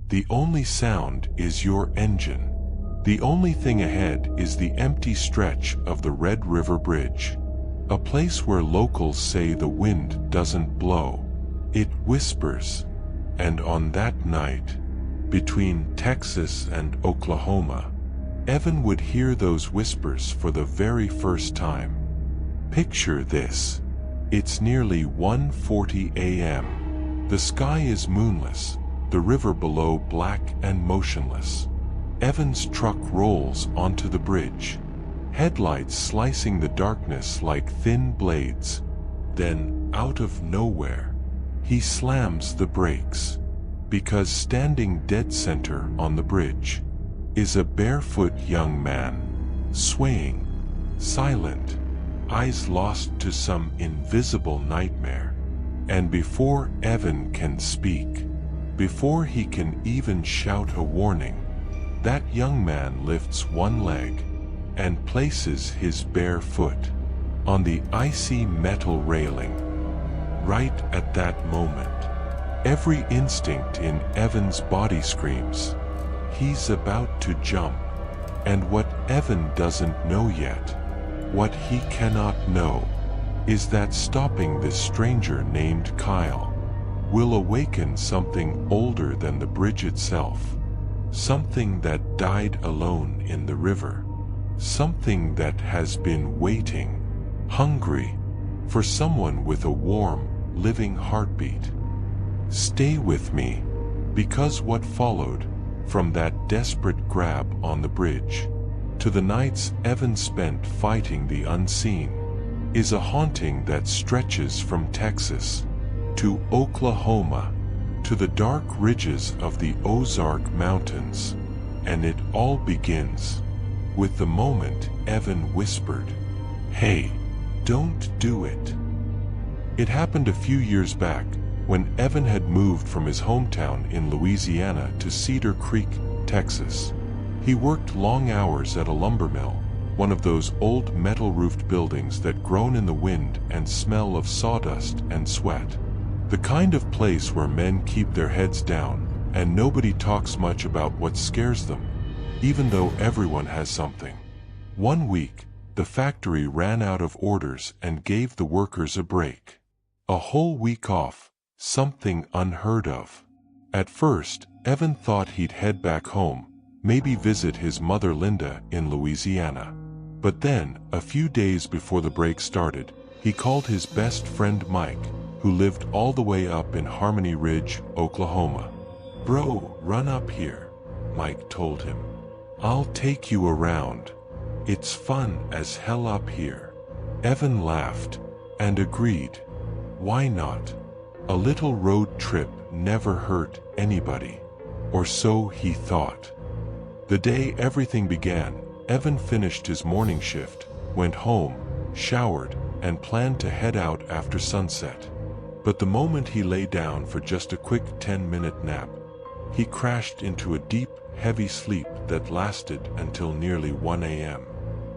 The only sound is your engine. The only thing ahead is the empty stretch of the Red River Bridge. A place where locals say the wind doesn't blow, it whispers. And on that night, between Texas and Oklahoma, Evan would hear those whispers for the very first time. Picture this. It's nearly 1:40 a.m. The sky is moonless, the river below black and motionless. Evan's truck rolls onto the bridge, headlights slicing the darkness like thin blades. Then, out of nowhere, he slams the brakes, because standing dead center on the bridge is a barefoot young man, swaying, silent, eyes lost to some invisible nightmare. And before Evan can speak, before he can even shout a warning, that young man lifts one leg and places his bare foot on the icy metal railing. Right at that moment, every instinct in Evan's body screams. He's about to jump. And what Evan doesn't know yet, what he cannot know, is that stopping this stranger named Kyle will awaken something older than the bridge itself. Something that died alone in the river. Something that has been waiting, hungry, for someone with a warm, living heartbeat. Stay with me, because what followed, from that desperate grab on the bridge, to the nights Evan spent fighting the unseen, is a haunting that stretches from Texas to Oklahoma, to the dark ridges of the Ozark Mountains. And it all begins with the moment Evan whispered, "Hey, don't do it." It happened a few years back, when Evan had moved from his hometown in Louisiana to Cedar Creek, Texas. He worked long hours at a lumber mill, one of those old metal-roofed buildings that groan in the wind and smell of sawdust and sweat. The kind of place where men keep their heads down, and nobody talks much about what scares them, even though everyone has something. One week, the factory ran out of orders and gave the workers a break. A whole week off, something unheard of. At first, Evan thought he'd head back home, maybe visit his mother Linda in Louisiana. But then, a few days before the break started, he called his best friend Mike, who lived all the way up in Harmony Ridge, Oklahoma. "Bro, run up here," Mike told him. "I'll take you around. It's fun as hell up here." Evan laughed and agreed. Why not? A little road trip never hurt anybody. Or so he thought. The day everything began, Evan finished his morning shift, went home, showered, and planned to head out after sunset. But the moment he lay down for just a quick 10-minute nap, he crashed into a deep, heavy sleep that lasted until nearly 1 a.m.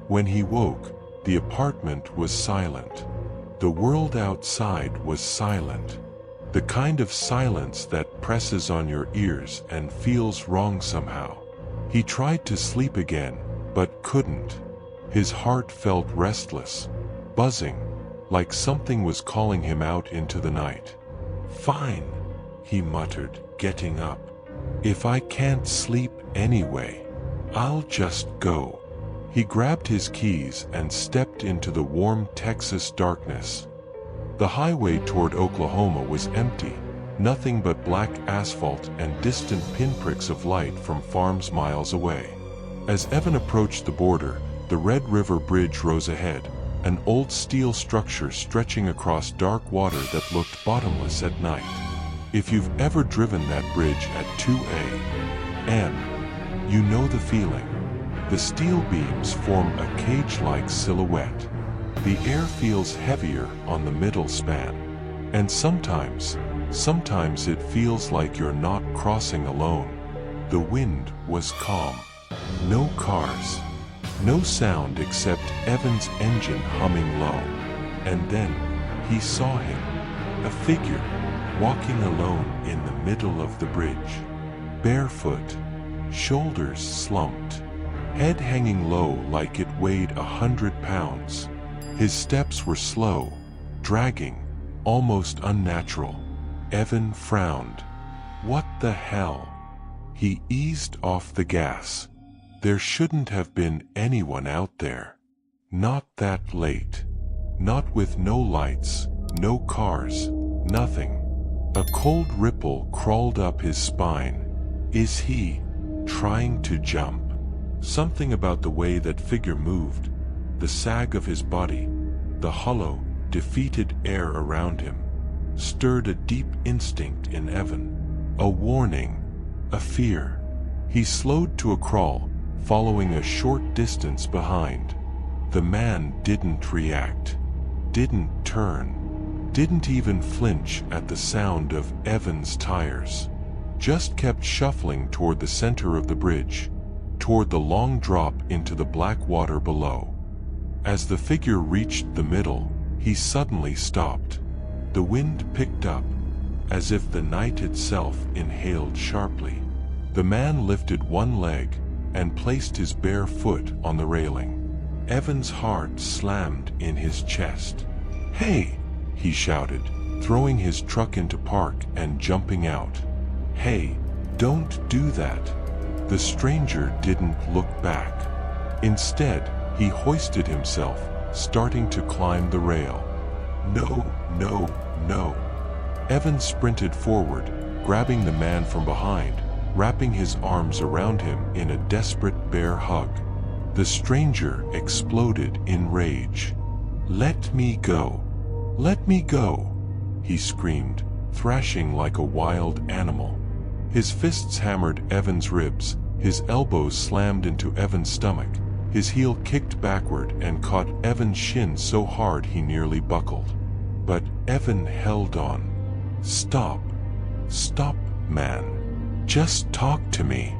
When he woke, the apartment was silent. The world outside was silent. The kind of silence that presses on your ears and feels wrong somehow. He tried to sleep again, but couldn't. His heart felt restless, buzzing, like something was calling him out into the night. "Fine," he muttered, getting up. "If I can't sleep anyway, I'll just go." He grabbed his keys and stepped into the warm Texas darkness. The highway toward Oklahoma was empty, nothing but black asphalt and distant pinpricks of light from farms miles away. As Evan approached the border, the Red River Bridge rose ahead, an old steel structure stretching across dark water that looked bottomless at night. If you've ever driven that bridge at 2 a.m., you know the feeling. The steel beams form a cage-like silhouette. The air feels heavier on the middle span. And sometimes it feels like you're not crossing alone. The wind was calm. No cars. No sound except Evan's engine humming low. And then, he saw him. A figure, walking alone in the middle of the bridge. barefoot, shoulders slumped, head hanging low like it weighed 100 pounds. His steps were slow, dragging, almost unnatural. Evan frowned. What the hell? He eased off the gas. There shouldn't have been anyone out there. Not that late. Not with no lights, no cars, nothing. A cold ripple crawled up his spine. Is he trying to jump? Something about the way that figure moved, the sag of his body, the hollow, defeated air around him, stirred a deep instinct in Evan. A warning, a fear. He slowed to a crawl, following a short distance behind. The man didn't react, didn't turn, didn't even flinch at the sound of Evan's tires. Just kept shuffling toward the center of the bridge, toward the long drop into the black water below. As the figure reached the middle, he suddenly stopped. The wind picked up, as if the night itself inhaled sharply. The man lifted one leg and placed his bare foot on the railing. Evan's heart slammed in his chest. "Hey!" he shouted, throwing his truck into park and jumping out. "Hey, don't do that." The stranger didn't look back. Instead, he hoisted himself, starting to climb the rail. "No, no, no." Evan sprinted forward, grabbing the man from behind, wrapping his arms around him in a desperate bear hug. The stranger exploded in rage. "Let me go! Let me go!" he screamed, thrashing like a wild animal. His fists hammered Evan's ribs, his elbows slammed into Evan's stomach, his heel kicked backward and caught Evan's shin so hard he nearly buckled. But Evan held on. "Stop! Stop, man! Just talk to me!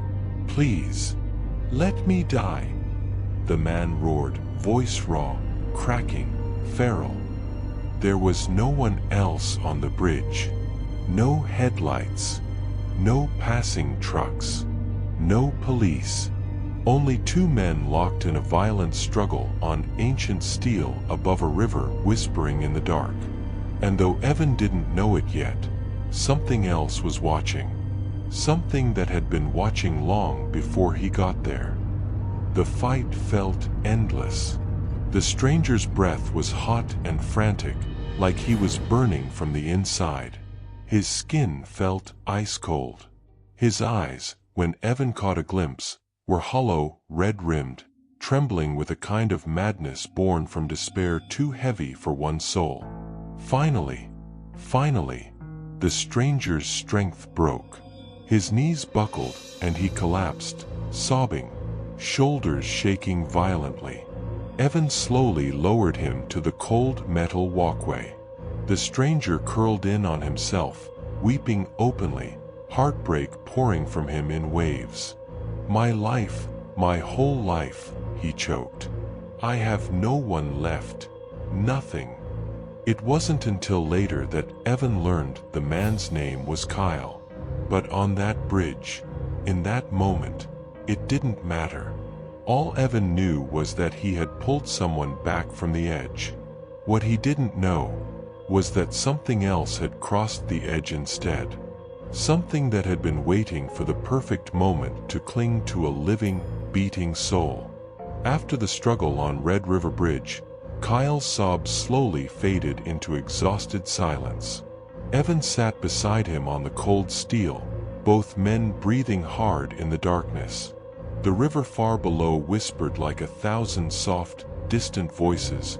Please! Let me die!" The man roared, voice raw, cracking, feral. There was no one else on the bridge. No headlights. No passing trucks. No police. Only two men locked in a violent struggle on ancient steel above a river whispering in the dark. And though Evan didn't know it yet, something else was watching. Something that had been watching long before he got there. The fight felt endless. The stranger's breath was hot and frantic, like he was burning from the inside. His skin felt ice cold. His eyes, when Evan caught a glimpse, were hollow, red-rimmed, trembling with a kind of madness born from despair too heavy for one's soul. Finally, the stranger's strength broke. His knees buckled and he collapsed, sobbing, shoulders shaking violently. Evan slowly lowered him to the cold metal walkway. The stranger curled in on himself, weeping openly, heartbreak pouring from him in waves. "My life, my whole life," he choked. "I have no one left. Nothing." It wasn't until later that Evan learned the man's name was Kyle. But on that bridge, in that moment, it didn't matter. All Evan knew was that he had pulled someone back from the edge. What he didn't know was that something else had crossed the edge instead. Something that had been waiting for the perfect moment to cling to a living, beating soul. After the struggle on Red River Bridge, Kyle's sobs slowly faded into exhausted silence. Evan sat beside him on the cold steel, both men breathing hard in the darkness. The river far below whispered like 1,000 soft, distant voices,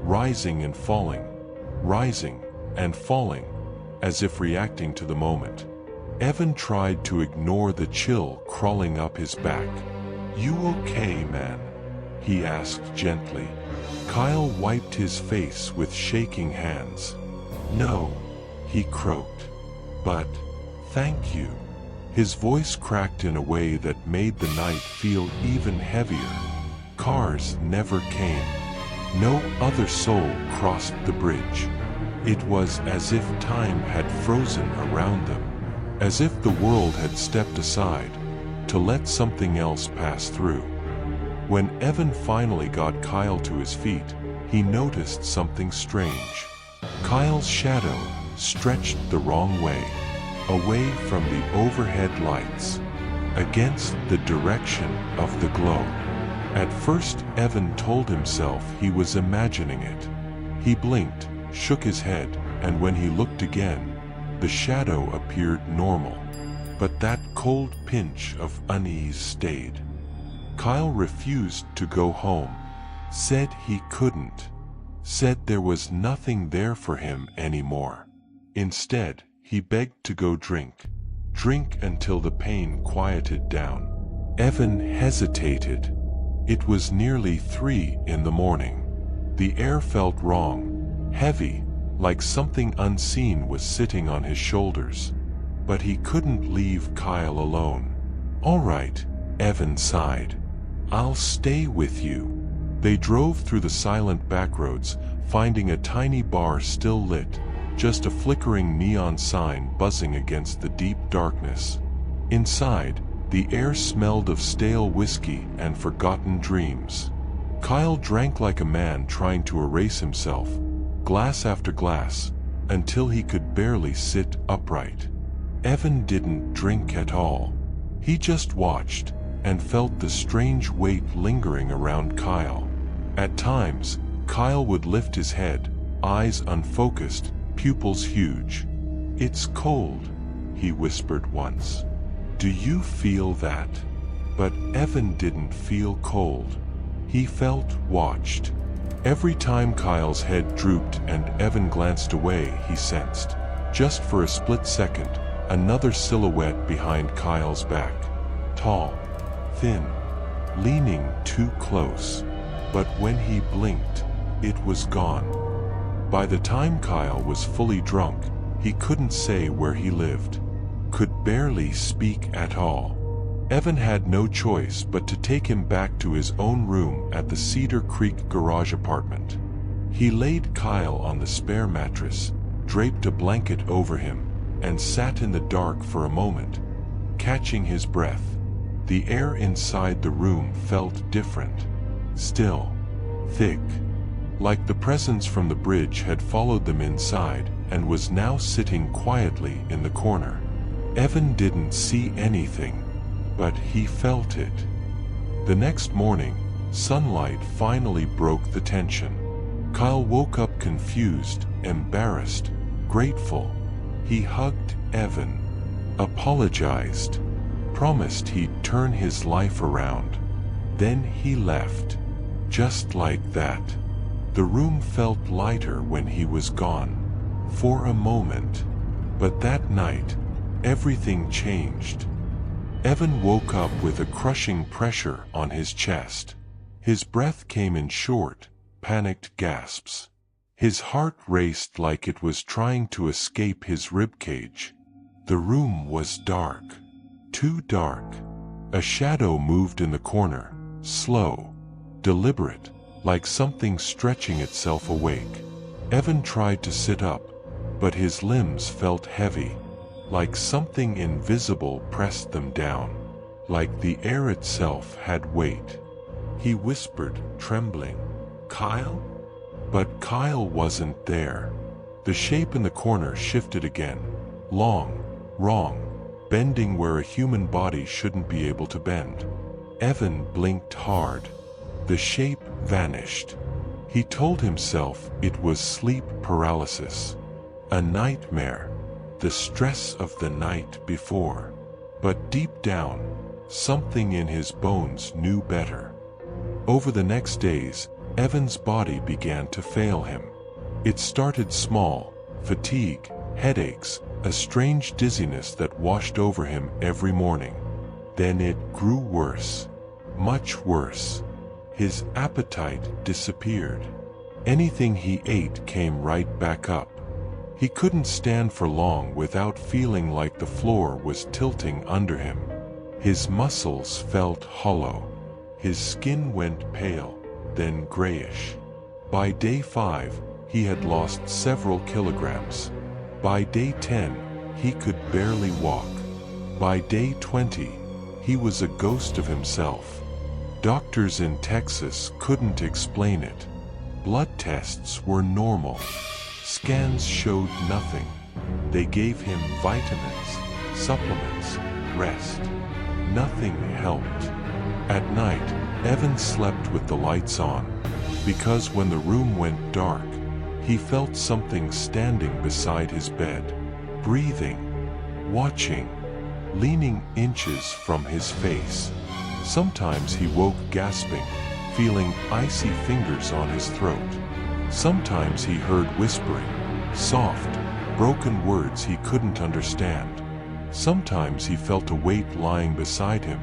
rising and falling, as if reacting to the moment. Evan tried to ignore the chill crawling up his back. "You okay, man?" he asked gently. Kyle wiped his face with shaking hands. "No," he croaked. "But, thank you." His voice cracked in a way that made the night feel even heavier. Cars never came. No other soul crossed the bridge. It was as if time had frozen around them. as if the world had stepped aside to let something else pass through. When Evan finally got Kyle to his feet, he noticed something strange. Kyle's shadow stretched the wrong way, away from the overhead lights, against the direction of the glow. At first, Evan told himself he was imagining it. He blinked, shook his head, and when he looked again, the shadow appeared normal. But that cold pinch of unease stayed. Kyle refused to go home, said he couldn't, said there was nothing there for him anymore. Instead, he begged to go drink until the pain quieted down. Evan hesitated. It was nearly 3 in the morning. The air felt wrong, heavy, like something unseen was sitting on his shoulders. But he couldn't leave Kyle alone. "All right," Evan sighed. "I'll stay with you." They drove through the silent backroads, finding a tiny bar still lit, just a flickering neon sign buzzing against the deep darkness. Inside, the air smelled of stale whiskey and forgotten dreams. Kyle drank like a man trying to erase himself, glass after glass, until he could barely sit upright. Evan didn't drink at all. He just watched and felt the strange weight lingering around Kyle. At times, Kyle would lift his head, eyes unfocused, pupils huge. "It's cold," he whispered once. "Do you feel that?" But Evan didn't feel cold. He felt watched. Every time Kyle's head drooped and Evan glanced away, he sensed, just for a split second, another silhouette behind Kyle's back. Tall, thin, leaning too close. But when he blinked, it was gone. By the time Kyle was fully drunk, he couldn't say where he lived, could barely speak at all. Evan had no choice but to take him back to his own room at the Cedar Creek garage apartment. He laid Kyle on the spare mattress, draped a blanket over him, and sat in the dark for a moment, catching his breath. The air inside the room felt different, still, thick, like the presence from the bridge had followed them inside and was now sitting quietly in the corner. Evan didn't see anything, but he felt it. The next morning, sunlight finally broke the tension. Kyle woke up confused, embarrassed, grateful. He hugged Evan, apologized, promised he'd turn his life around. Then he left, just like that. The room felt lighter when he was gone, for a moment. But that night, everything changed. Evan woke up with a crushing pressure on his chest. His breath came in short, panicked gasps. His heart raced like it was trying to escape his ribcage. The room was dark, too dark. A shadow moved in the corner, slow, deliberate, like something stretching itself awake. Evan tried to sit up, but his limbs felt heavy, like something invisible pressed them down, like the air itself had weight. He whispered, trembling, "Kyle?" But Kyle wasn't there. The shape in the corner shifted again, long, wrong, bending where a human body shouldn't be able to bend. Evan blinked hard. The shape vanished. He told himself it was sleep paralysis, a nightmare, the stress of the night before. But deep down, something in his bones knew better. Over the next days, Evan's body began to fail him. It started small, fatigue, headaches, a strange dizziness that washed over him every morning. Then it grew worse, much worse. His appetite disappeared. Anything he ate came right back up. He couldn't stand for long without feeling like the floor was tilting under him. His muscles felt hollow. His skin went pale, then grayish. By day 5, he had lost several kilograms. By day 10, he could barely walk. By day 20, he was a ghost of himself. Doctors in Texas couldn't explain it. Blood tests were normal. Scans showed nothing. They gave him vitamins, supplements, rest. Nothing helped. At night, Evan slept with the lights on, because when the room went dark, he felt something standing beside his bed, breathing, watching, leaning inches from his face. Sometimes he woke gasping, feeling icy fingers on his throat. Sometimes he heard whispering, soft, broken words he couldn't understand. Sometimes he felt a weight lying beside him,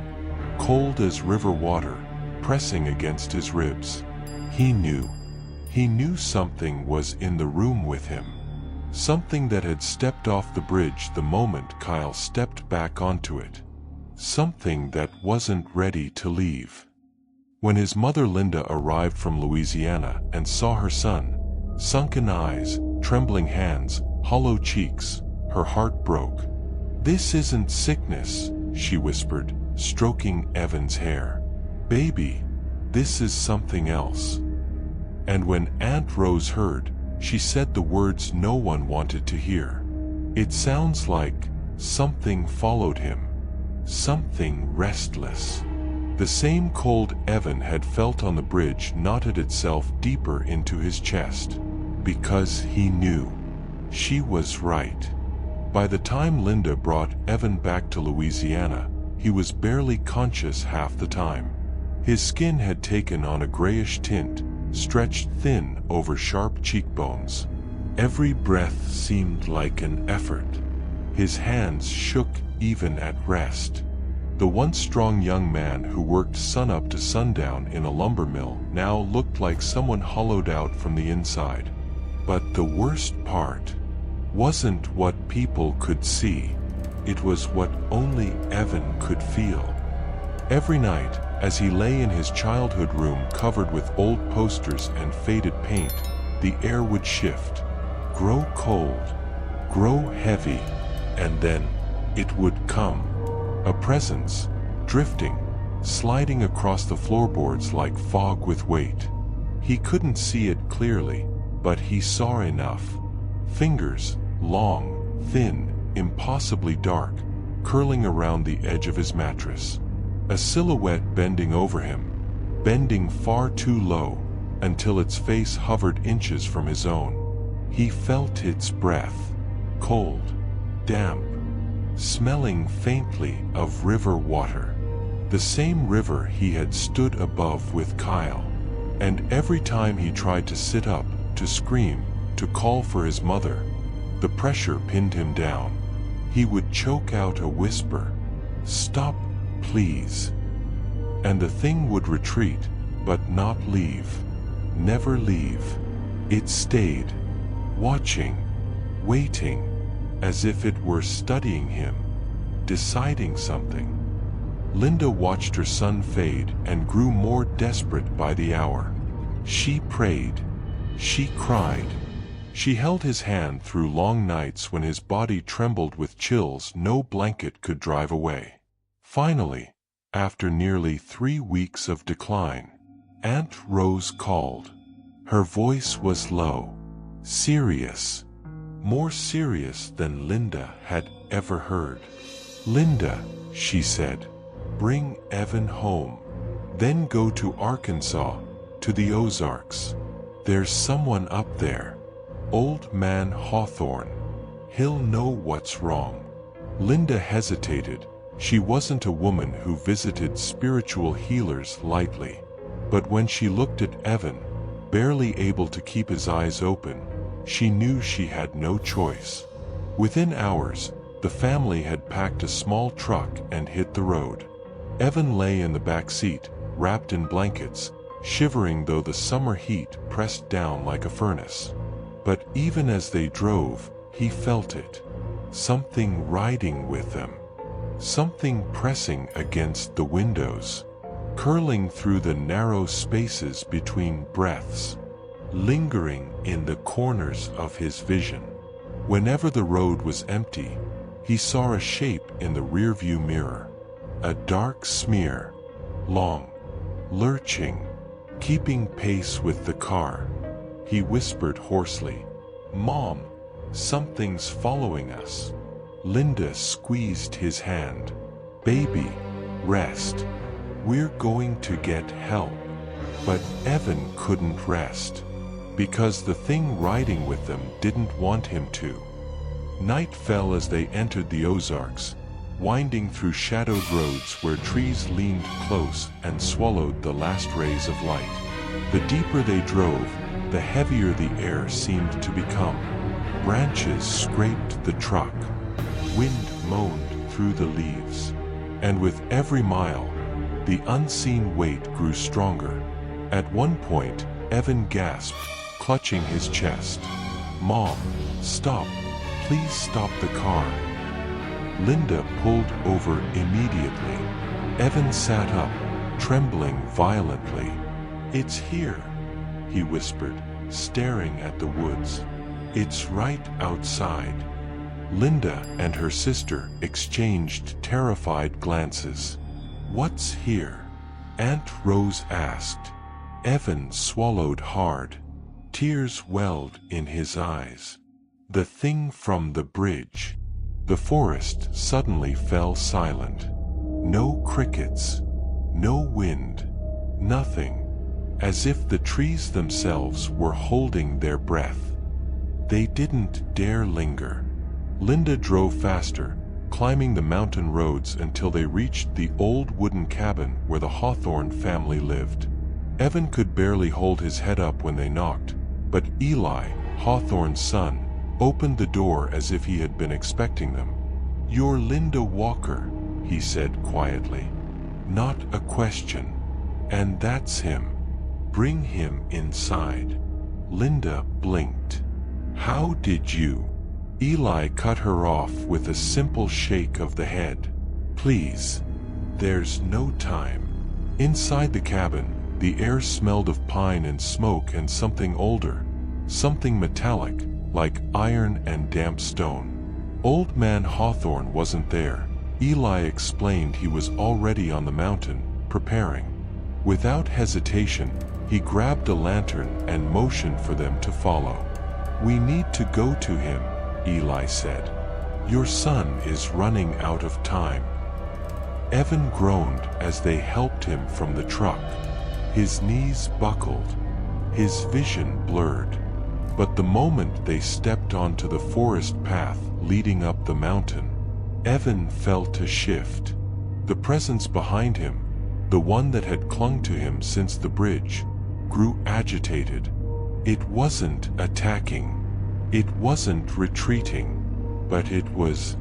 cold as river water, pressing against his ribs. He knew something was in the room with him. Something that had stepped off the bridge the moment Kyle stepped back onto it. Something that wasn't ready to leave. When his mother Linda arrived from Louisiana and saw her son, sunken eyes, trembling hands, hollow cheeks, her heart broke. "This isn't sickness," she whispered, stroking Evan's hair. "Baby, this is something else." And when Aunt Rose heard, she said the words no one wanted to hear. "It sounds like something followed him. Something restless." The same cold Evan had felt on the bridge knotted itself deeper into his chest. Because he knew. She was right. By the time Linda brought Evan back to Louisiana, he was barely conscious half the time. His skin had taken on a grayish tint, stretched thin over sharp cheekbones. Every breath seemed like an effort. His hands shook even at rest. The once strong young man who worked sunup to sundown in a lumber mill now looked like someone hollowed out from the inside. But the worst part wasn't what people could see. It was what only Evan could feel. Every night, as he lay in his childhood room covered with old posters and faded paint, the air would shift, grow cold, grow heavy, and then it would come. A presence, drifting, sliding across the floorboards like fog with weight. He couldn't see it clearly, but he saw enough. Fingers, long, thin, impossibly dark, curling around the edge of his mattress. A silhouette bending over him, bending far too low, until its face hovered inches from his own. He felt its breath, cold, damp, smelling faintly of river water. The same river he had stood above with Kyle. And every time he tried to sit up, to scream, to call for his mother, the pressure pinned him down. He would choke out a whisper, "Stop, please." And the thing would retreat, but not leave. Never leave. It stayed, watching, waiting, as if it were studying him, deciding something. Linda watched her son fade and grew more desperate by the hour. She prayed. She cried. She held his hand through long nights when his body trembled with chills no blanket could drive away. Finally, after nearly 3 weeks of decline, Aunt Rose called. Her voice was low, serious, more serious than Linda had ever heard. "Linda," she said, "bring Evan home. Then go to Arkansas, to the Ozarks. There's someone up there. Old Man Hawthorne. He'll know what's wrong." Linda hesitated. She wasn't a woman who visited spiritual healers lightly. But when she looked at Evan, barely able to keep his eyes open, she knew she had no choice. Within hours, the family had packed a small truck and hit the road. Evan lay in the back seat, wrapped in blankets, shivering though the summer heat pressed down like a furnace. But even as they drove, he felt it. Something riding with them. Something pressing against the windows. Curling through the narrow spaces between breaths. Lingering in the corners of his vision. Whenever the road was empty, He saw a shape in the rearview mirror. A dark smear. Long. Lurching. Keeping pace with the car. He whispered hoarsely, "Mom, something's following us." Linda squeezed his hand. "Baby, rest. We're going to get help." But Evan couldn't rest, because the thing riding with them didn't want him to. Night fell as they entered the Ozarks, winding through shadowed roads where trees leaned close and swallowed the last rays of light. The deeper they drove, the heavier the air seemed to become. Branches scraped the truck. Wind moaned through the leaves. And with every mile, the unseen weight grew stronger. At one point, Evan gasped, clutching his chest. "Mom, stop. Please stop the car." Linda pulled over immediately. Evan sat up, trembling violently. "It's here," he whispered, staring at the woods. "It's right outside." Linda and her sister exchanged terrified glances. "What's here?" Aunt Rose asked. Evan swallowed hard. Tears welled in his eyes. "The thing from the bridge." The forest suddenly fell silent. No crickets. No wind. Nothing. As if the trees themselves were holding their breath. They didn't dare linger. Linda drove faster, climbing the mountain roads until they reached the old wooden cabin where the Hawthorne family lived. Evan could barely hold his head up when they knocked, but Eli, Hawthorne's son, opened the door as if he had been expecting them. "You're Linda Walker," he said quietly. "Not a question. And that's him. Bring him inside." Linda blinked. "How did you?" Eli cut her off with a simple shake of the head. "Please. There's no time." Inside the cabin, the air smelled of pine and smoke and something older, something metallic, like iron and damp stone. Old Man Hawthorne wasn't there. Eli explained he was already on the mountain, preparing. Without hesitation, he grabbed a lantern and motioned for them to follow. "We need to go to him," Eli said. "Your son is running out of time." Evan groaned as they helped him from the truck. His knees buckled. His vision blurred. But the moment they stepped onto the forest path leading up the mountain, Evan felt a shift. The presence behind him, the one that had clung to him since the bridge, grew agitated. It wasn't attacking. It wasn't retreating. But it was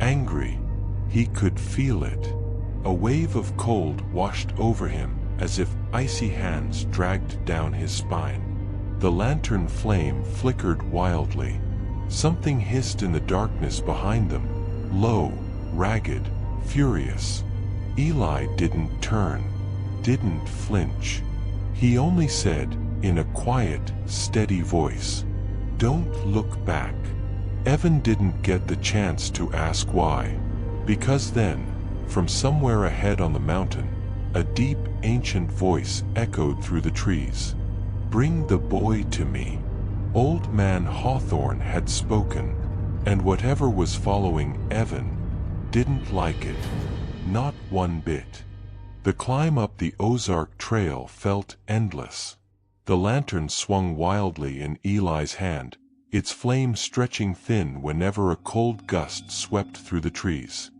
angry. He could feel it. A wave of cold washed over him as if icy hands dragged down his spine. The lantern flame flickered wildly. Something hissed in the darkness behind them, low, ragged, furious. Eli didn't turn, didn't flinch. He only said, in a quiet, steady voice, "Don't look back." Evan didn't get the chance to ask why, because then, from somewhere ahead on the mountain, a deep, ancient voice echoed through the trees. "Bring the boy to me." Old Man Hawthorne had spoken, and whatever was following Evan didn't like it, not one bit. The climb up the Ozark Trail felt endless. The lantern swung wildly in Eli's hand, its flame stretching thin whenever a cold gust swept through the trees.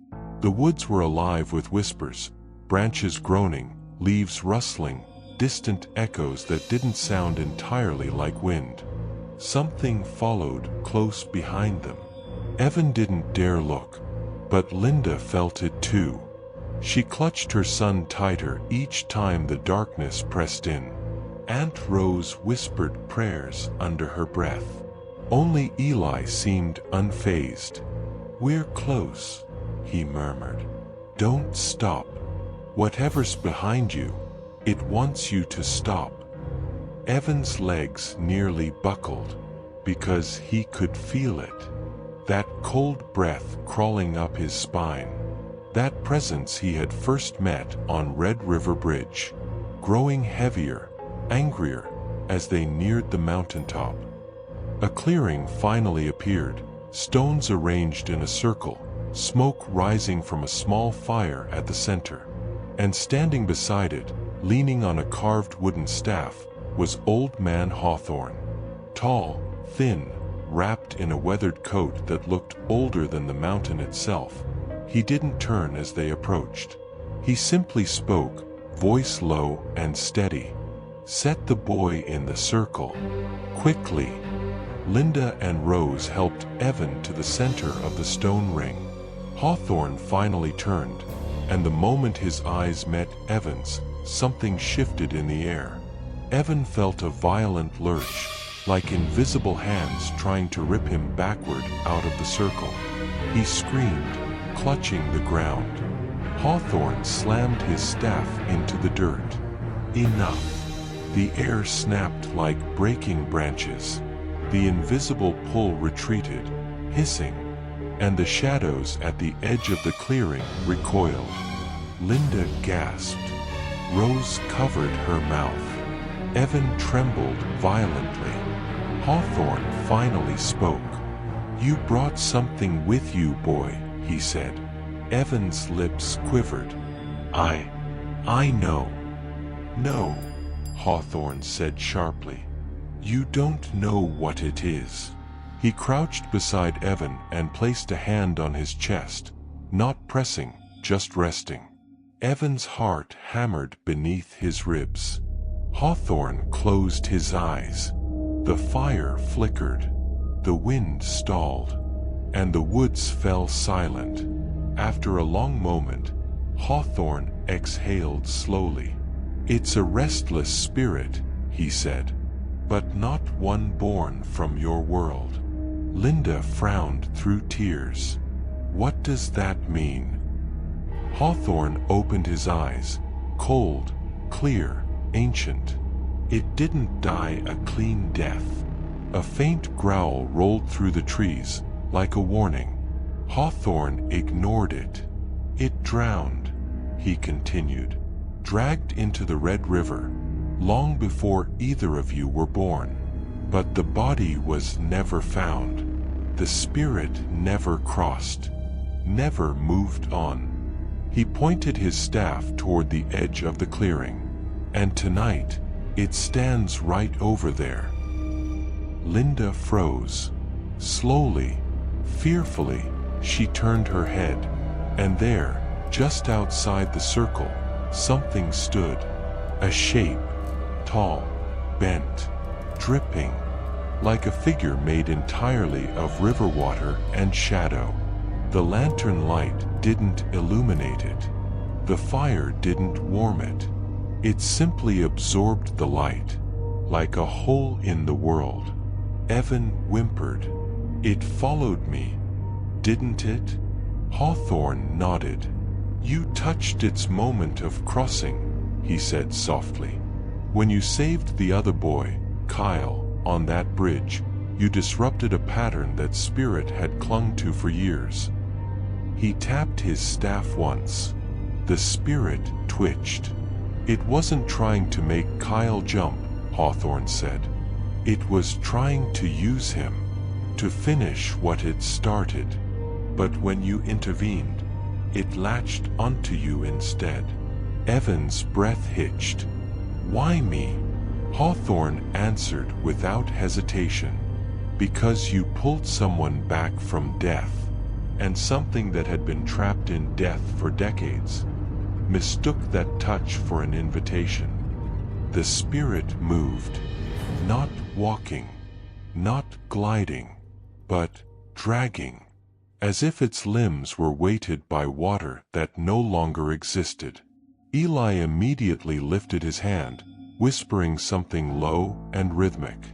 The woods were alive with whispers, branches groaning, leaves rustling, distant echoes that didn't sound entirely like wind. Something followed close behind them. Evan didn't dare look, but Linda felt it too. She clutched her son tighter each time the darkness pressed in. Aunt Rose whispered prayers under her breath. Only Eli seemed unfazed. "We're close," he murmured. "Don't stop. Whatever's behind you, it wants you to stop." Evan's legs nearly buckled, because he could feel it. that cold breath crawling up his spine. That presence he had first met on Red River Bridge, growing heavier, angrier, as they neared the mountaintop. A clearing finally appeared, stones arranged in a circle, smoke rising from a small fire at the center. And standing beside it, leaning on a carved wooden staff, was Old Man Hawthorne. Tall, thin, wrapped in a weathered coat that looked older than the mountain itself. He didn't turn as they approached. He simply spoke, voice low and steady. "Set the boy in the circle. Quickly." Linda and Rose helped Evan to the center of the stone ring. Hawthorne finally turned, and the moment his eyes met Evan's, something shifted in the air. Evan felt a violent lurch, like invisible hands trying to rip him backward out of the circle. He screamed, clutching the ground. Hawthorne slammed his staff into the dirt. Enough. The air snapped like breaking branches. The invisible pull retreated, hissing, and the shadows at the edge of the clearing recoiled. Linda gasped. Rose covered her mouth. Evan trembled violently. Hawthorne finally spoke. "You brought something with you, boy," he said. Evan's lips quivered. I know." "No," Hawthorne said sharply. "You don't know what it is." He crouched beside Evan and placed a hand on his chest, not pressing, just resting. Evan's heart hammered beneath his ribs. Hawthorne closed his eyes. The fire flickered. The wind stalled. And the woods fell silent. After a long moment, Hawthorne exhaled slowly. "It's a restless spirit," he said, "but not one born from your world." Linda frowned through tears. "What does that mean?" Hawthorne opened his eyes, cold, clear, ancient. "It didn't die a clean death." A faint growl rolled through the trees, like a warning. Hawthorne ignored it. "It drowned," he continued, "dragged into the Red River, long before either of you were born. But the body was never found. The spirit never crossed, never moved on." He pointed his staff toward the edge of the clearing. "And tonight, it stands right over there." Linda froze. Slowly, fearfully, she turned her head, and there, just outside the circle, something stood. A shape, tall, bent, dripping, like a figure made entirely of river water and shadow. The lantern light didn't illuminate it. The fire didn't warm it. It simply absorbed the light, like a hole in the world. Evan whimpered. "It followed me, didn't it?" Hawthorne nodded. "You touched its moment of crossing," he said softly. "When you saved the other boy, Kyle, on that bridge, you disrupted a pattern that spirit had clung to for years." He tapped his staff once. The spirit twitched. "It wasn't trying to make Kyle jump," Hawthorne said. "It was trying to use him, to finish what it started. But when you intervened, it latched onto you instead." Evan's breath hitched. "Why me?" Hawthorne answered without hesitation. "Because you pulled someone back from death, and something that had been trapped in death for decades mistook that touch for an invitation." The spirit moved, not walking, not gliding, but dragging, as if its limbs were weighted by water that no longer existed. Eli immediately lifted his hand, whispering something low and rhythmic.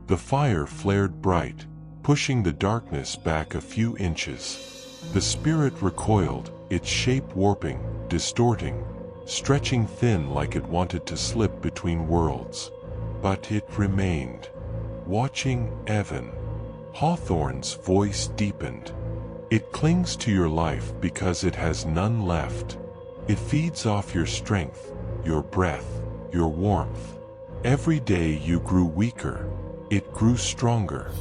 The fire flared bright, pushing the darkness back a few inches. The spirit recoiled, its shape warping, distorting, stretching thin like it wanted to slip between worlds. But it remained, watching Evan. Hawthorne's voice deepened. It clings to your life because it has none left. It feeds off your strength, your breath, your warmth. Every day you grew weaker, it grew stronger.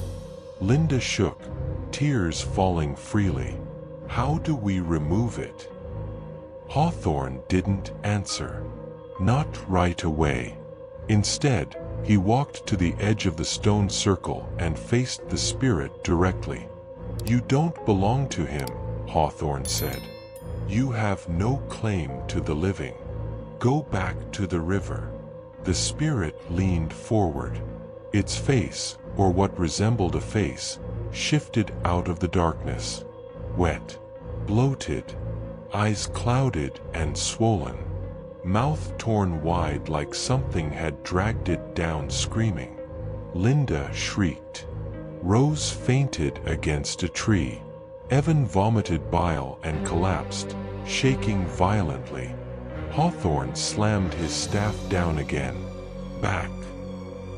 Linda shook, tears falling freely. How do we remove it? Hawthorne didn't answer. Not right away. Instead, he walked to the edge of the stone circle and faced the spirit directly. You don't belong to him, Hawthorne said. You have no claim to the living. Go back to the river. The spirit leaned forward. Its face, or what resembled a face, shifted out of the darkness. Wet, bloated, eyes clouded and swollen, mouth torn wide like something had dragged it down screaming. Linda shrieked. Rose fainted against a tree. Evan vomited bile and collapsed, shaking violently. Hawthorne slammed his staff down again. Back.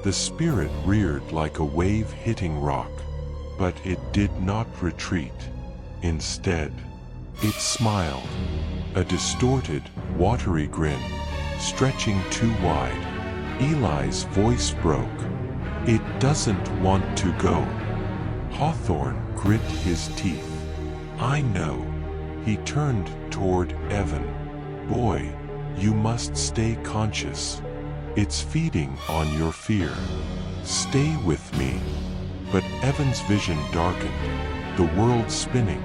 The spirit reared like a wave hitting rock, but it did not retreat. Instead, it smiled, a distorted, watery grin, stretching too wide. Eli's voice broke. It doesn't want to go. Hawthorne grit his teeth. I know. He turned toward Evan. Boy, you must stay conscious. It's feeding on your fear. Stay with me. But Evan's vision darkened, the world spinning,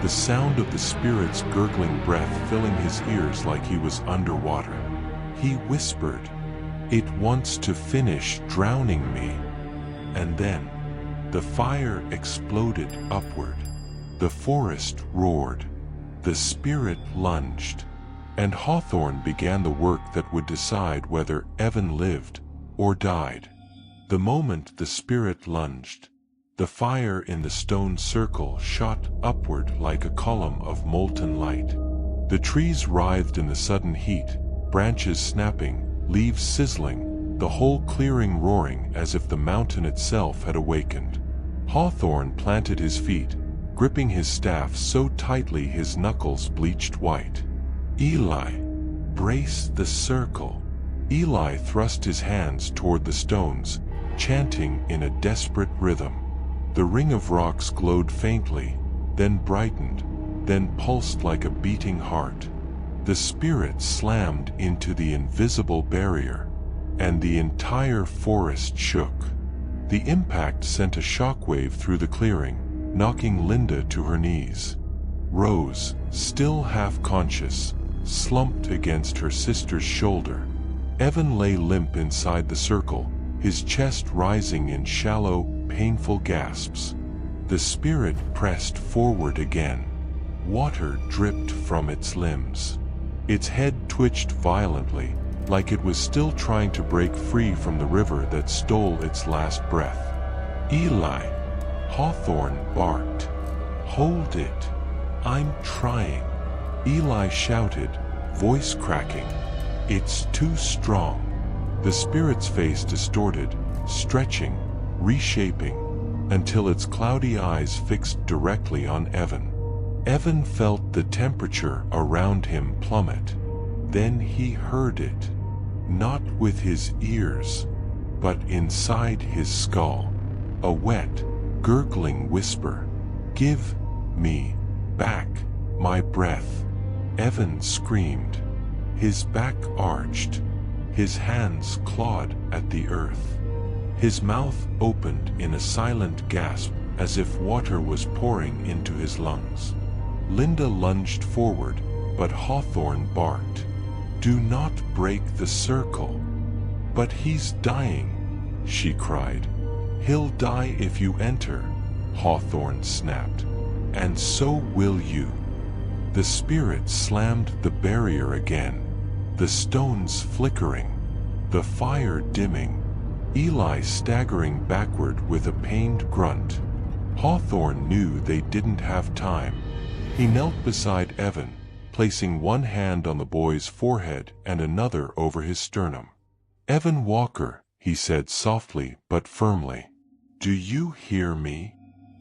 the sound of the spirit's gurgling breath filling his ears like he was underwater. He whispered, "It wants to finish drowning me." And then, the fire exploded upward. The forest roared. The spirit lunged. And Hawthorne began the work that would decide whether Evan lived or died. The moment the spirit lunged, the fire in the stone circle shot upward like a column of molten light. The trees writhed in the sudden heat, branches snapping, leaves sizzling, the whole clearing roaring as if the mountain itself had awakened. Hawthorne planted his feet, gripping his staff so tightly his knuckles bleached white. Eli, brace the circle. Eli thrust his hands toward the stones, chanting in a desperate rhythm. The ring of rocks glowed faintly, then brightened, then pulsed like a beating heart. The spirit slammed into the invisible barrier, and the entire forest shook. The impact sent a shockwave through the clearing, knocking Linda to her knees. Rose, still half conscious, slumped against her sister's shoulder. Evan lay limp inside the circle, his chest rising in shallow, painful gasps. The spirit pressed forward again. Water dripped from its limbs. Its head twitched violently, like it was still trying to break free from the river that stole its last breath. Eli, Hawthorne barked. Hold it. I'm trying. Eli shouted, voice cracking. It's too strong. The spirit's face distorted, stretching, reshaping, until its cloudy eyes fixed directly on Evan. Evan felt the temperature around him plummet. Then he heard it. Not with his ears, but inside his skull. A wet, gurgling whisper. Give me back my breath. Evan screamed. His back arched. His hands clawed at the earth. His mouth opened in a silent gasp as if water was pouring into his lungs. Linda lunged forward, but Hawthorne barked. Do not break the circle. But he's dying, she cried. He'll die if you enter, Hawthorne snapped. And so will you. The spirit slammed the barrier again, the stones flickering, the fire dimming, Eli staggering backward with a pained grunt. Hawthorne knew they didn't have time. He knelt beside Evan, placing one hand on the boy's forehead and another over his sternum. Evan Walker, he said softly but firmly. Do you hear me?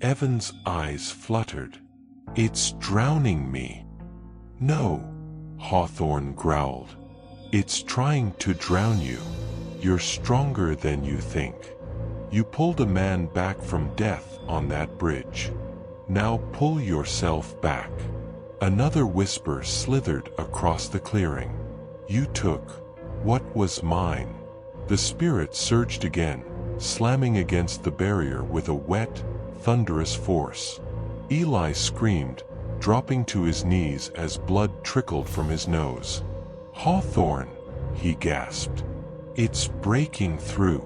Evan's eyes fluttered. "It's drowning me." "No," Hawthorne growled. "It's trying to drown you. You're stronger than you think. You pulled a man back from death on that bridge. Now pull yourself back." Another whisper slithered across the clearing. "You took what was mine." The spirit surged again, slamming against the barrier with a wet, thunderous force. Eli screamed, dropping to his knees as blood trickled from his nose. "Hawthorne," he gasped. "It's breaking through."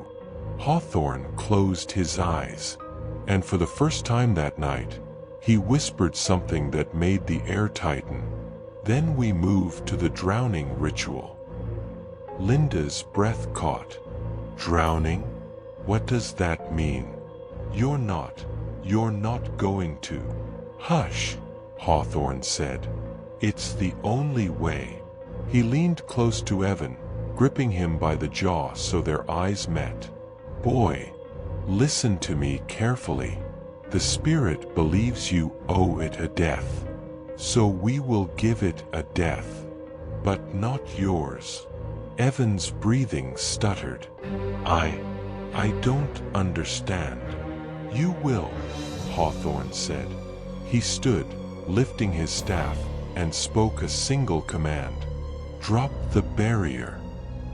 Hawthorne closed his eyes, and for the first time that night, he whispered something that made the air tighten. "Then we moved to the drowning ritual." Linda's breath caught. "Drowning? What does that mean?" You're not going to." "Hush," Hawthorne said. "It's the only way." He leaned close to Evan, gripping him by the jaw so their eyes met. "Boy, listen to me carefully. The spirit believes you owe it a death. So we will give it a death. But not yours." Evan's breathing stuttered. I don't understand." "You will," Hawthorne said. He stood, lifting his staff, and spoke a single command. "Drop the barrier."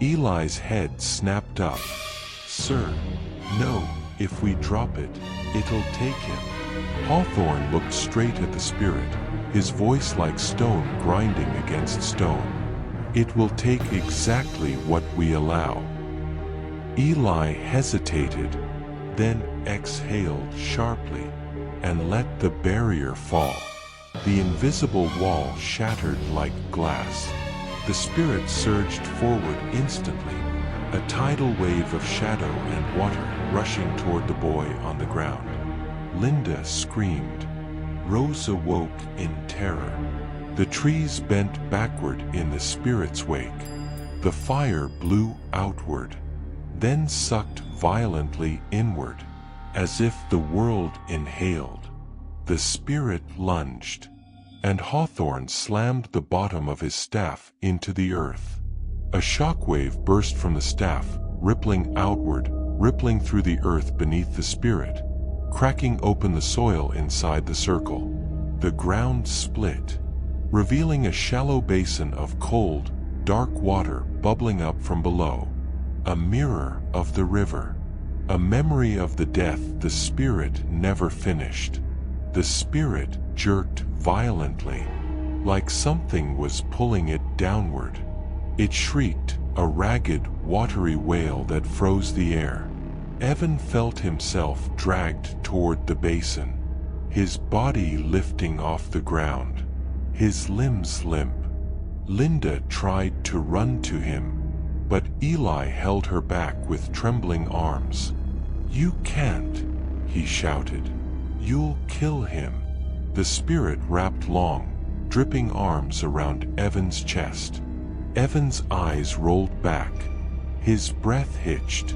Eli's head snapped up. "Sir, no, if we drop it, it'll take him." Hawthorne looked straight at the spirit, his voice like stone grinding against stone. "It will take exactly what we allow." Eli hesitated, then exhaled sharply, and let the barrier fall. The invisible wall shattered like glass. The spirit surged forward instantly, a tidal wave of shadow and water rushing toward the boy on the ground. Linda screamed. Rose awoke in terror. The trees bent backward in the spirit's wake. The fire blew outward, then sucked violently inward, as if the world inhaled. The spirit lunged, and Hawthorne slammed the bottom of his staff into the earth. A shockwave burst from the staff, rippling outward, rippling through the earth beneath the spirit, cracking open the soil inside the circle. The ground split, revealing a shallow basin of cold, dark water bubbling up from below. A mirror of the river. A memory of the death the spirit never finished. The spirit jerked violently, like something was pulling it downward. It shrieked, a ragged, watery wail that froze the air. Evan felt himself dragged toward the basin, his body lifting off the ground, his limbs limp. Linda tried to run to him, but Eli held her back with trembling arms. "You can't," he shouted. "You'll kill him." The spirit wrapped long, dripping arms around Evan's chest. Evan's eyes rolled back. His breath hitched.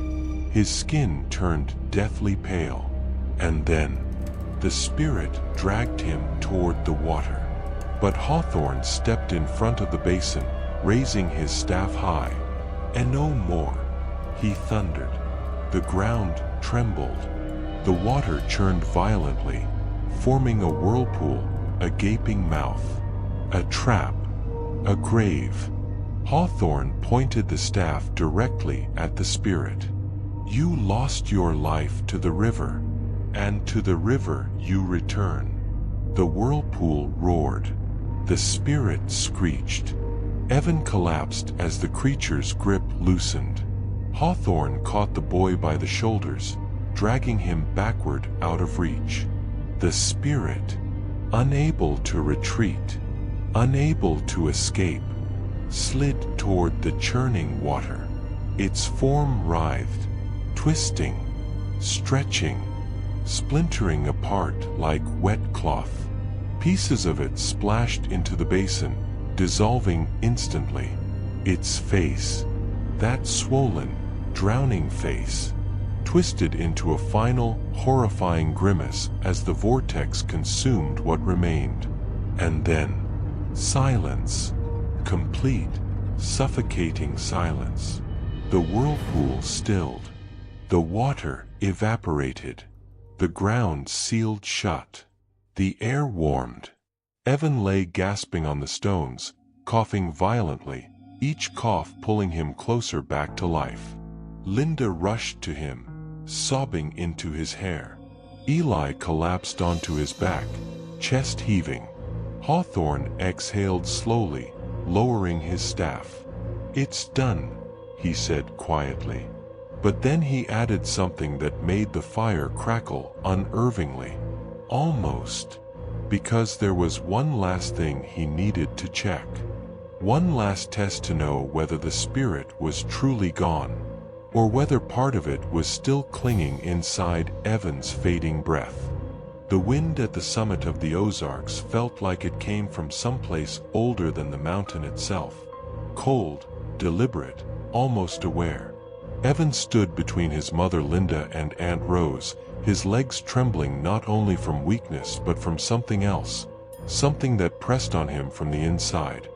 His skin turned deathly pale. And then, the spirit dragged him toward the water. But Hawthorne stepped in front of the basin, raising his staff high. "And no more," he thundered. The ground trembled. The water churned violently, forming a whirlpool, a gaping mouth, a trap, a grave. Hawthorne pointed the staff directly at the spirit. "You lost your life to the river, and to the river you return." The whirlpool roared. The spirit screeched. Evan collapsed as the creature's grip loosened. Hawthorne caught the boy by the shoulders, dragging him backward out of reach. The spirit, unable to retreat, unable to escape, slid toward the churning water. Its form writhed, twisting, stretching, splintering apart like wet cloth. Pieces of it splashed into the basin, dissolving instantly. Its face, that swollen, drowning face, twisted into a final, horrifying grimace as the vortex consumed what remained. And then, silence. Complete, suffocating silence. The whirlpool stilled. The water evaporated. The ground sealed shut. The air warmed. Evan lay gasping on the stones, coughing violently, each cough pulling him closer back to life. Linda rushed to him, sobbing into his hair. Eli collapsed onto his back, chest heaving. Hawthorne exhaled slowly, lowering his staff. "It's done," he said quietly. But then he added something that made the fire crackle unnervingly. Almost. Because there was one last thing he needed to check. One last test to know whether the spirit was truly gone, or whether part of it was still clinging inside Evan's fading breath. The wind at the summit of the Ozarks felt like it came from someplace older than the mountain itself. Cold, deliberate, almost aware. Evan stood between his mother Linda and Aunt Rose, his legs trembling not only from weakness but from something else, something that pressed on him from the inside.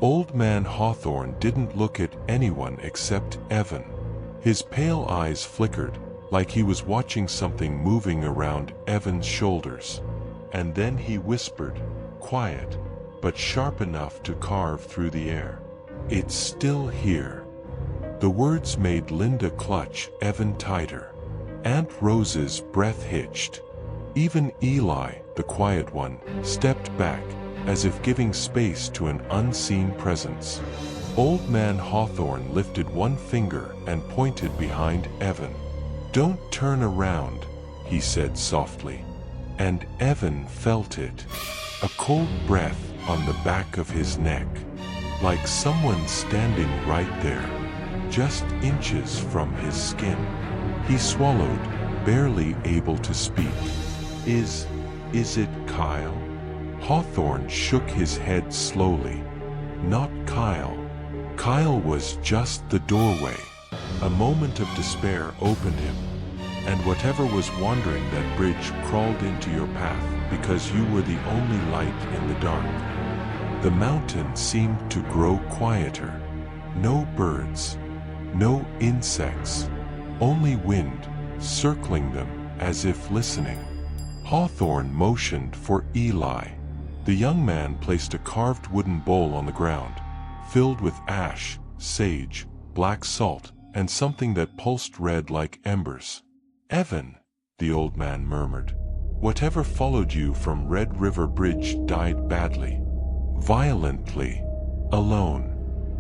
Old man Hawthorne didn't look at anyone except Evan. His pale eyes flickered, like he was watching something moving around Evan's shoulders. And then he whispered, quiet, but sharp enough to carve through the air. "It's still here." The words made Linda clutch Evan tighter. Aunt Rose's breath hitched. Even Eli, the quiet one, stepped back, as if giving space to an unseen presence. Old man Hawthorne lifted one finger and pointed behind Evan. "Don't turn around," he said softly. And Evan felt it. A cold breath on the back of his neck. Like someone standing right there, just inches from his skin. He swallowed, barely able to speak. Is it Kyle?" Hawthorne shook his head slowly. "Not Kyle. Kyle was just the doorway." A moment of despair opened him. "And whatever was wandering that bridge crawled into your path because you were the only light in the dark." The mountain seemed to grow quieter. No birds. No insects. Only wind, circling them as if listening. Hawthorne motioned for Eli. The young man placed a carved wooden bowl on the ground, filled with ash, sage, black salt, and something that pulsed red like embers. "Evan," the old man murmured, "whatever followed you from Red River Bridge died badly. Violently. Alone.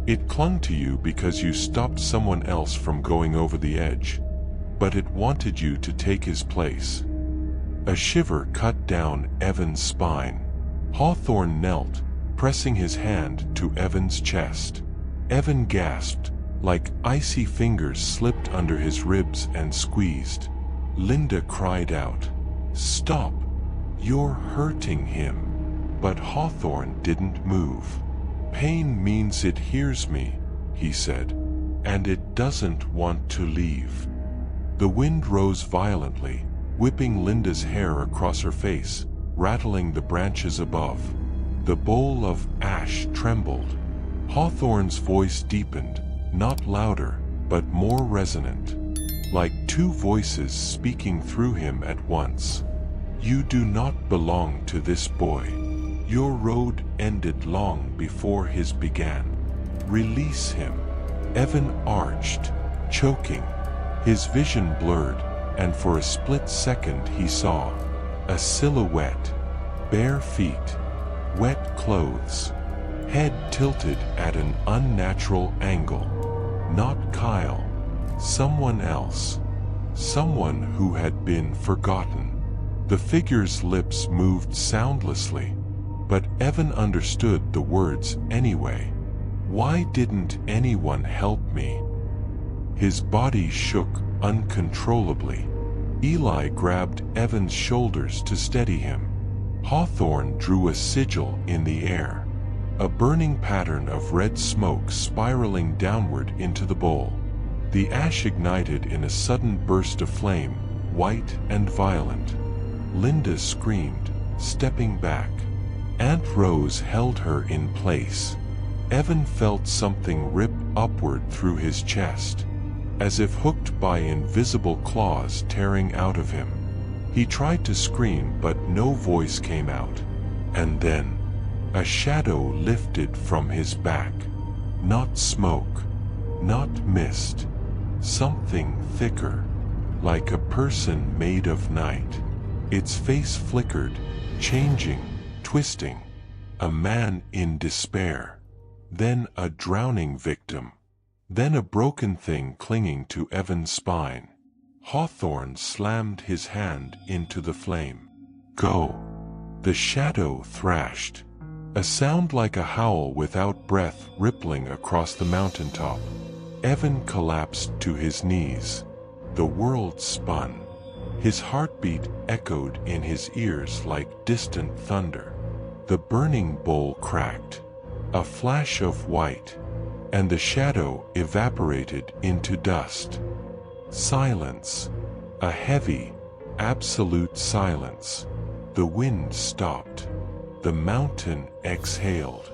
It clung to you because you stopped someone else from going over the edge. But it wanted you to take his place." A shiver cut down Evan's spine. Hawthorne knelt, pressing his hand to Evan's chest. Evan gasped, like icy fingers slipped under his ribs and squeezed. Linda cried out, "Stop! You're hurting him." But Hawthorne didn't move. "Pain means it hears me," he said, "and it doesn't want to leave." The wind rose violently, whipping Linda's hair across her face, rattling the branches above. The bowl of ash trembled. Hawthorne's voice deepened, not louder, but more resonant, like two voices speaking through him at once. "You do not belong to this boy. Your road ended long before his began. Release him." Evan arched, choking. His vision blurred, and for a split second he saw a silhouette, bare feet, wet clothes, head tilted at an unnatural angle. Not Kyle. Someone else. Someone who had been forgotten. The figure's lips moved soundlessly, but Evan understood the words anyway. "Why didn't anyone help me?" His body shook uncontrollably. Eli grabbed Evan's shoulders to steady him. Hawthorne drew a sigil in the air, a burning pattern of red smoke spiraling downward into the bowl. The ash ignited in a sudden burst of flame, white and violent. Linda screamed, stepping back. Aunt Rose held her in place. Evan felt something rip upward through his chest, as if hooked by invisible claws tearing out of him. He tried to scream, but no voice came out. And then, a shadow lifted from his back. Not smoke, not mist. Something thicker, like a person made of night. Its face flickered, changing, twisting. A man in despair. Then a drowning victim. Then a broken thing clinging to Evan's spine. Hawthorne slammed his hand into the flame. Go! The shadow thrashed. A sound like a howl without breath rippling across the mountaintop. Evan collapsed to his knees. The world spun. His heartbeat echoed in his ears like distant thunder. The burning bowl cracked. A flash of white, and the shadow evaporated into dust. Silence. A heavy, absolute silence. The wind stopped. The mountain exhaled.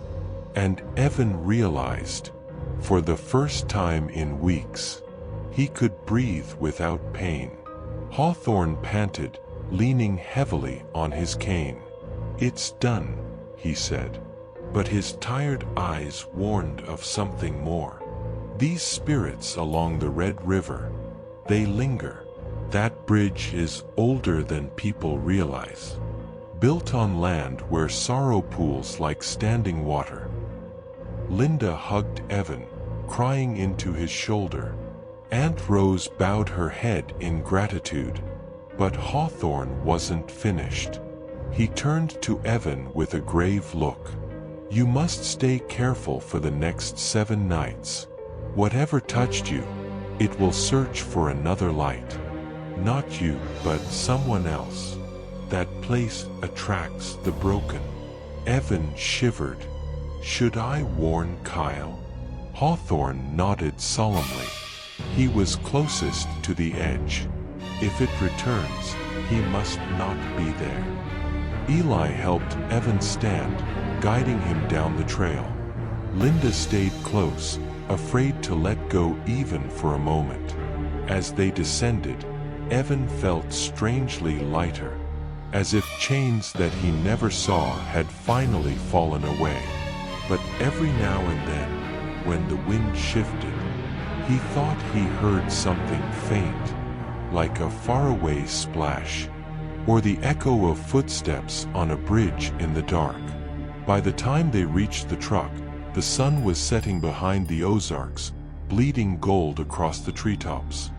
And Evan realized, for the first time in weeks, he could breathe without pain. Hawthorne panted, leaning heavily on his cane. It's done, he said. But his tired eyes warned of something more. These spirits along the Red River, they linger. That bridge is older than people realize. Built on land where sorrow pools like standing water. Linda hugged Evan, crying into his shoulder. Aunt Rose bowed her head in gratitude. But Hawthorne wasn't finished. He turned to Evan with a grave look. You must stay careful for the next 7 nights. Whatever touched you, it will search for another light. Not you, but someone else. That place attracts the broken. Evan shivered. Should I warn Kyle? Hawthorne nodded solemnly. He was closest to the edge. If it returns, he must not be there. Eli helped Evan stand, guiding him down the trail. Linda stayed close, afraid to let go even for a moment. As they descended, Evan felt strangely lighter, as if chains that he never saw had finally fallen away. But every now and then, when the wind shifted, he thought he heard something faint, like a faraway splash, or the echo of footsteps on a bridge in the dark. By the time they reached the truck, the sun was setting behind the Ozarks, bleeding gold across the treetops.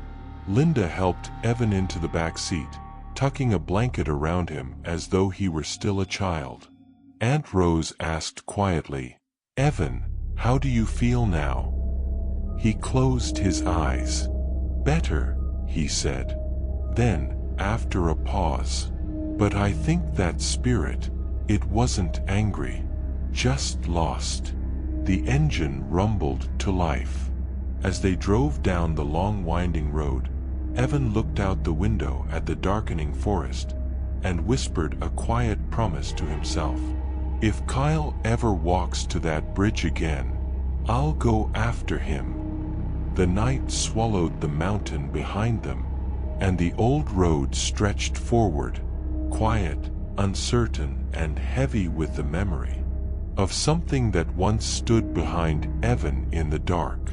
Linda helped Evan into the back seat, tucking a blanket around him as though he were still a child. Aunt Rose asked quietly, "Evan, how do you feel now?" He closed his eyes. "Better," he said. Then, after a pause, "But I think that spirit, it wasn't angry, just lost." The engine rumbled to life. As they drove down the long winding road, Evan looked out the window at the darkening forest and whispered a quiet promise to himself. If Kyle ever walks to that bridge again, I'll go after him. The night swallowed the mountain behind them, and the old road stretched forward, quiet, uncertain, and heavy with the memory of something that once stood behind Evan in the dark.